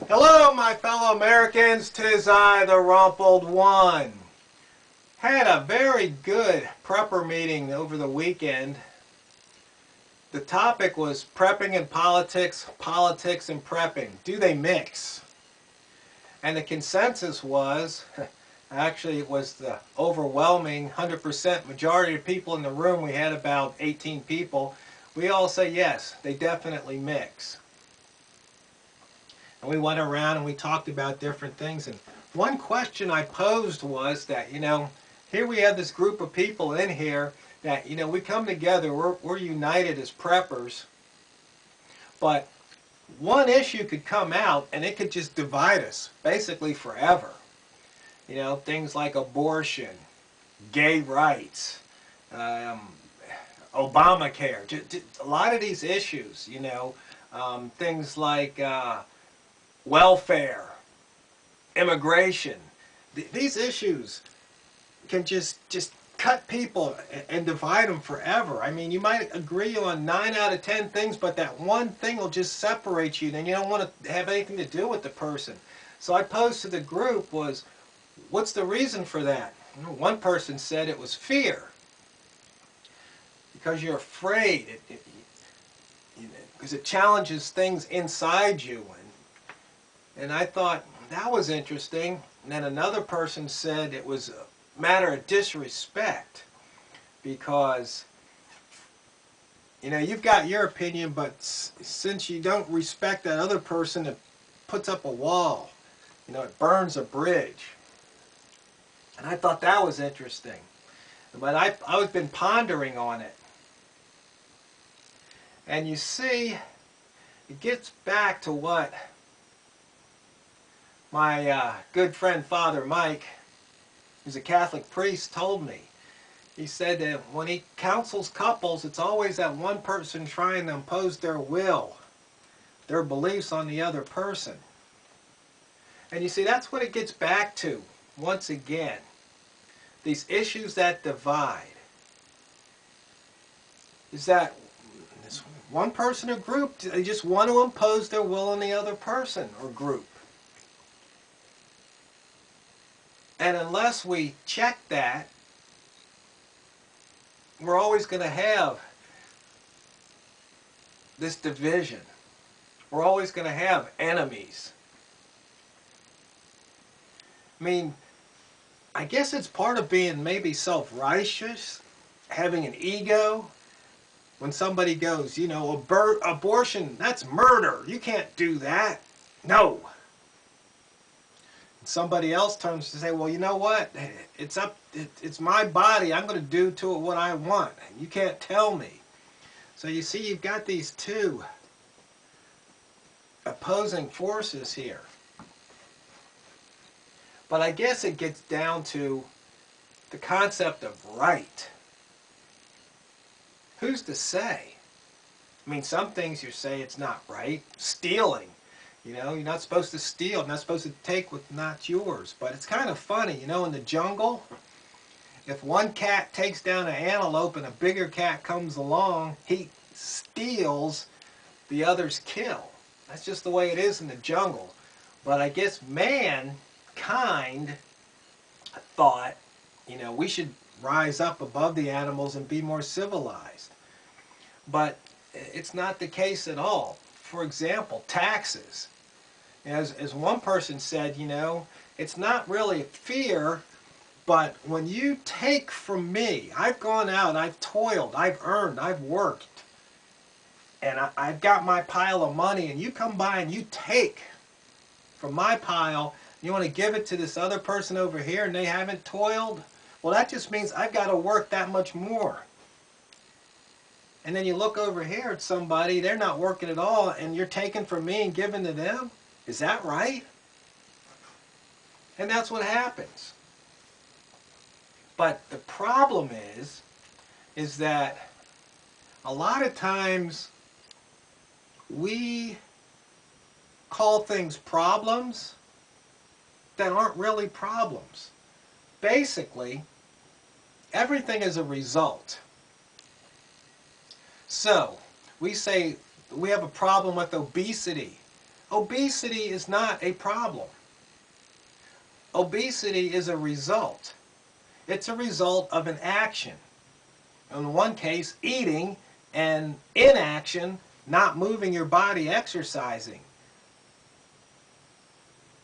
Hello, my fellow Americans. 'Tis I, the Rumpled One. Had a very good prepper meeting over the weekend. The topic was prepping and politics, politics and prepping. Do they mix? And the consensus was, actually it was the overwhelming 100% majority of people in the room. We had about 18 people. We all say yes, they definitely mix. And we went around and we talked about different things. And one question I posed was that, here we have this group of people in here that, we come together, we're united as preppers. But one issue could come out and it could just divide us basically forever. Things like abortion, gay rights, Obamacare, a lot of these issues, things like welfare, immigration. These issues can just cut people and divide them forever. I mean, you might agree on 9 out of 10 things, but that one thing will just separate you, and you don't want to have anything to do with the person. So I posed to the group was, what's the reason for that? One person said it was fear. Because you're afraid, because it challenges things inside you. And I thought that was interesting. And then another person said it was a matter of disrespect because, you've got your opinion, but since you don't respect that other person, it puts up a wall. It burns a bridge. And I thought that was interesting. But I've been pondering on it. And you see, it gets back to what my good friend Father Mike, who's a Catholic priest, told me. He said that when he counsels couples, it's always that one person trying to impose their will, their beliefs on the other person. And you see, that's what it gets back to, once again. These issues that divide. Is that this one person or group, they just want to impose their will on the other person or group. And unless we check that, we're always going to have this division. We're always going to have enemies. I mean, I guess it's part of being maybe self-righteous, having an ego. When somebody goes, abortion, that's murder. You can't do that. No. Somebody else turns to say, well, you know what? It's my body. I'm going to do to it what I want. You can't tell me. So you see, you've got these two opposing forces here. But I guess it gets down to the concept of right. Who's to say? I mean, some things you say it's not right. Stealing. You're not supposed to steal. You're not supposed to take what's not yours. But it's kind of funny, in the jungle, if one cat takes down an antelope and a bigger cat comes along, he steals, the other's kill. That's just the way it is in the jungle. But I guess mankind thought, we should rise up above the animals and be more civilized. But it's not the case at all. For example, taxes. As one person said, it's not really fear, but when you take from me, I've gone out, I've toiled, I've earned, I've worked, and I've got my pile of money, and you come by and you take from my pile, you want to give it to this other person over here and they haven't toiled? Well, that just means I've got to work that much more. And then you look over here at somebody, they're not working at all, and you're taking from me and giving to them? Is that right? And that's what happens. But the problem is that a lot of times we call things problems that aren't really problems. Basically, everything is a result. So, we say we have a problem with obesity. Obesity is not a problem. Obesity is a result. It's a result of an action. In one case, eating, and inaction, not moving your body, exercising.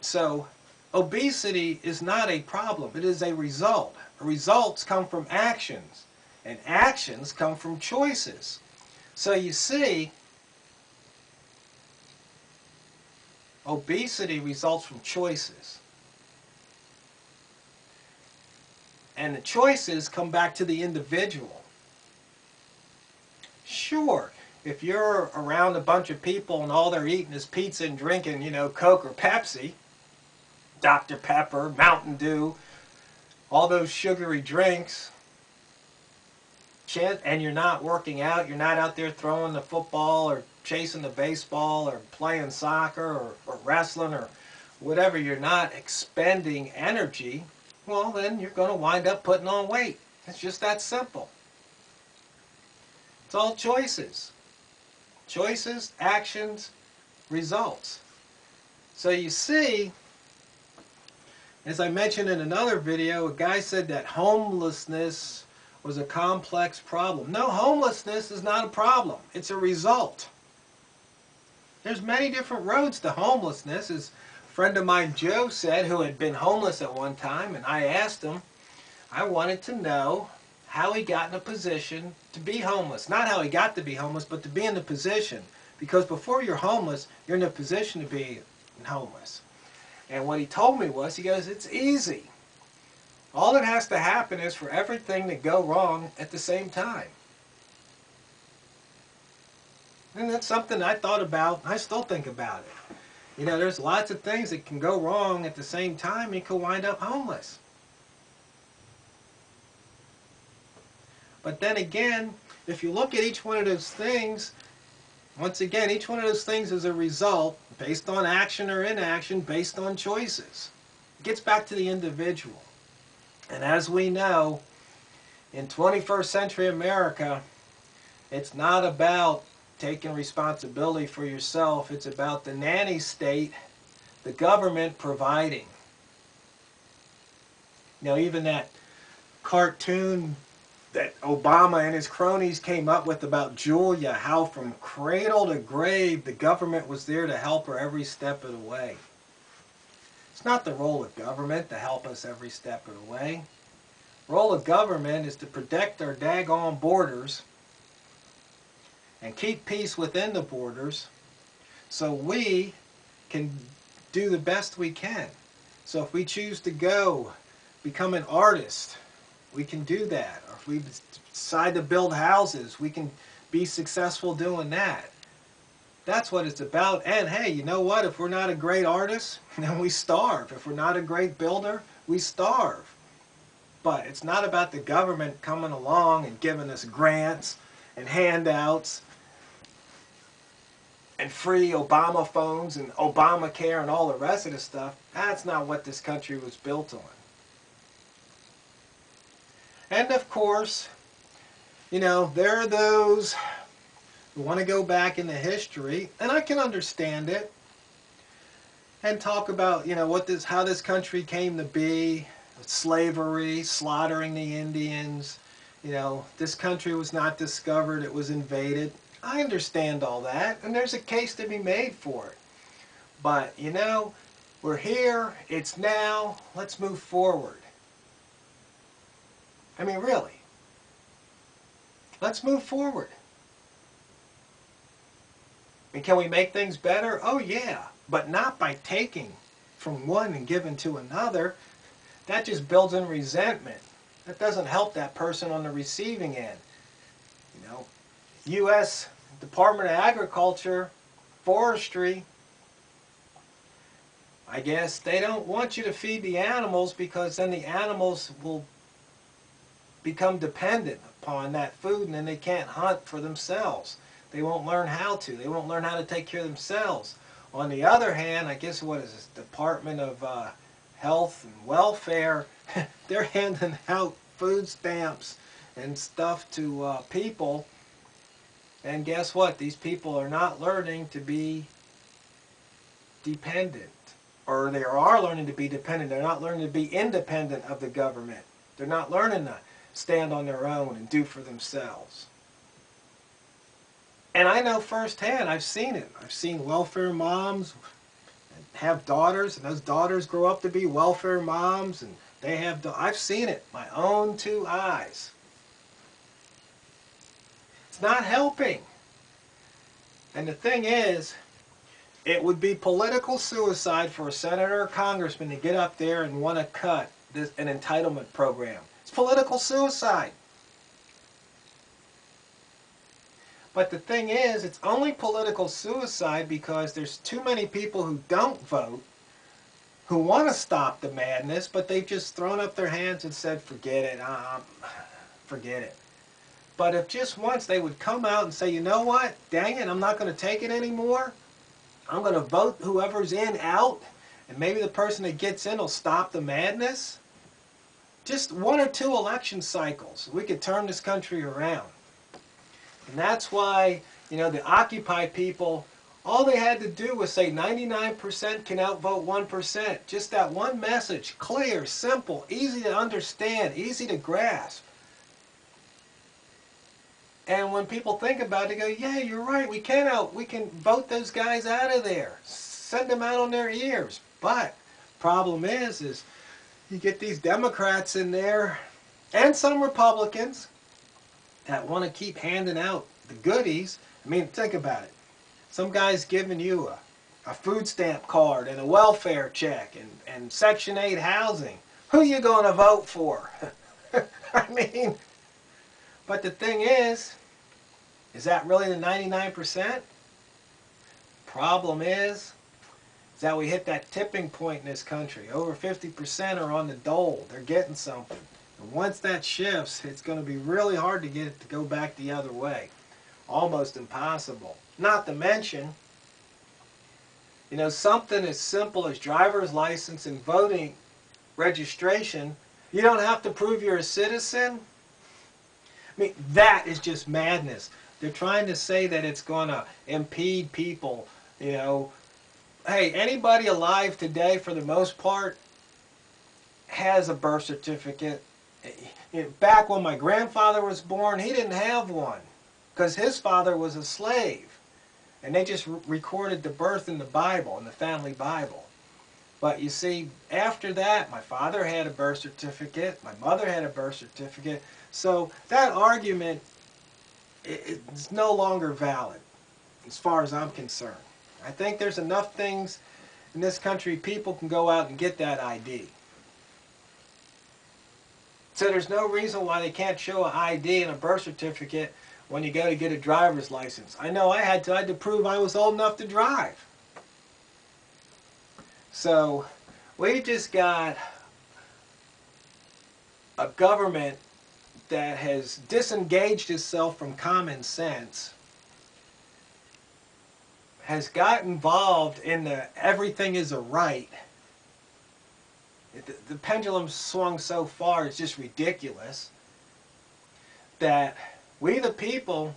So, obesity is not a problem. It is a result. Results come from actions, and actions come from choices. So you see, obesity results from choices. And the choices come back to the individual. Sure, if you're around a bunch of people and all they're eating is pizza and drinking, Coke or Pepsi, Dr. Pepper, Mountain Dew, all those sugary drinks, and you're not working out, you're not out there throwing the football or chasing the baseball or playing soccer or wrestling or whatever, you're not expending energy, well, then you're going to wind up putting on weight. It's just that simple. It's all choices. Choices, actions, results. So you see, as I mentioned in another video, a guy said that homelessness was a complex problem. No, homelessness is not a problem. It's a result. There's many different roads to homelessness, as a friend of mine, Joe, said, who had been homeless at one time, and I asked him, I wanted to know how he got in a position to be homeless. Not how he got to be homeless, but to be in the position. Because before you're homeless, you're in a position to be homeless. And what he told me was, he goes, it's easy. All that has to happen is for everything to go wrong at the same time. And that's something I thought about. I still think about it. There's lots of things that can go wrong at the same time and you can wind up homeless. But then again, if you look at each one of those things, once again, each one of those things is a result based on action or inaction, based on choices. It gets back to the individual. And as we know, in 21st century America, it's not about taking responsibility for yourself. It's about the nanny state, the government providing. Even that cartoon that Obama and his cronies came up with about Julia, how from cradle to grave the government was there to help her every step of the way. It's not the role of government to help us every step of the way. The role of government is to protect our daggone borders and keep peace within the borders so we can do the best we can. So if we choose to go become an artist, we can do that. Or if we decide to build houses, we can be successful doing that. That's what it's about. And hey, you know what? If we're not a great artist, then we starve. If we're not a great builder, we starve. But it's not about the government coming along and giving us grants and handouts and free Obama phones and Obamacare and all the rest of the stuff. That's not what this country was built on. And of course, there are those who want to go back into history, and I can understand it, and talk about, how this country came to be, slavery, slaughtering the Indians. This country was not discovered, it was invaded. I understand all that, and there's a case to be made for it. But, we're here, it's now, let's move forward. I mean, really. Let's move forward. And can we make things better? Oh, yeah. But not by taking from one and giving to another. That just builds in resentment. That doesn't help that person on the receiving end. U.S. Department of Agriculture, Forestry, I guess they don't want you to feed the animals because then the animals will become dependent upon that food and then they can't hunt for themselves. They won't learn how to. They won't learn how to take care of themselves. On the other hand, I guess what is this, Department of Health and Welfare, they're handing out food stamps and stuff to people. And guess what? These people are not learning to be dependent. Or they are learning to be dependent. They're not learning to be independent of the government. They're not learning to stand on their own and do for themselves. And I know firsthand, I've seen it. I've seen welfare moms have daughters, and those daughters grow up to be welfare moms, and they have, I've seen it, my own two eyes. It's not helping. And the thing is, it would be political suicide for a senator or congressman to get up there and want to cut an entitlement program. It's political suicide. But the thing is, it's only political suicide because there's too many people who don't vote, who want to stop the madness, but they've just thrown up their hands and said, forget it, forget it. But if just once they would come out and say, you know what, dang it, I'm not going to take it anymore, I'm going to vote whoever's in out, and maybe the person that gets in will stop the madness. Just 1 or 2 election cycles, we could turn this country around. And that's why, you know, the Occupy people, all they had to do was say 99% can outvote 1%. Just that one message, clear, simple, easy to understand, easy to grasp. And when people think about it, they go, yeah, you're right, we can vote those guys out of there. Send them out on their ears. But problem is you get these Democrats in there, and some Republicans, that want to keep handing out the goodies. I mean, think about it. Some guy's giving you a food stamp card and a welfare check and Section 8 housing. Who are you going to vote for? I mean, but the thing is that really the 99%? Problem is that we hit that tipping point in this country. Over 50% are on the dole. They're getting something. And once that shifts, it's going to be really hard to get it to go back the other way. Almost impossible. Not to mention, you know, something as simple as driver's license and voting registration, you don't have to prove you're a citizen. I mean, that is just madness. They're trying to say that it's going to impede people, you know. Hey, anybody alive today, for the most part, has a birth certificate. Back when my grandfather was born, he didn't have one because his father was a slave. And they just recorded the birth in the Bible, in the family Bible. But you see, after that, my father had a birth certificate, my mother had a birth certificate. So that argument is no longer valid as far as I'm concerned. I think there's enough things in this country people can go out and get that ID. So there's no reason why they can't show an ID and a birth certificate when you go to get a driver's license. I know I had to prove I was old enough to drive. So we just got a government that has disengaged itself from common sense, has got involved in the everything is a right. The pendulum swung so far, it's just ridiculous, that we the people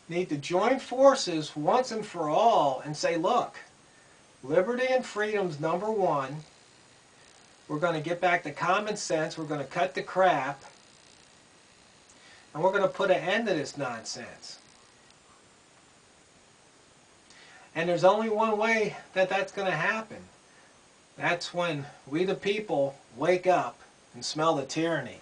need to join forces once and for all and say, look, liberty and freedom's #1. We're going to get back to common sense. We're going to cut the crap. And we're going to put an end to this nonsense. And there's only one way that that's going to happen. That's when we the people wake up and smell the tyranny.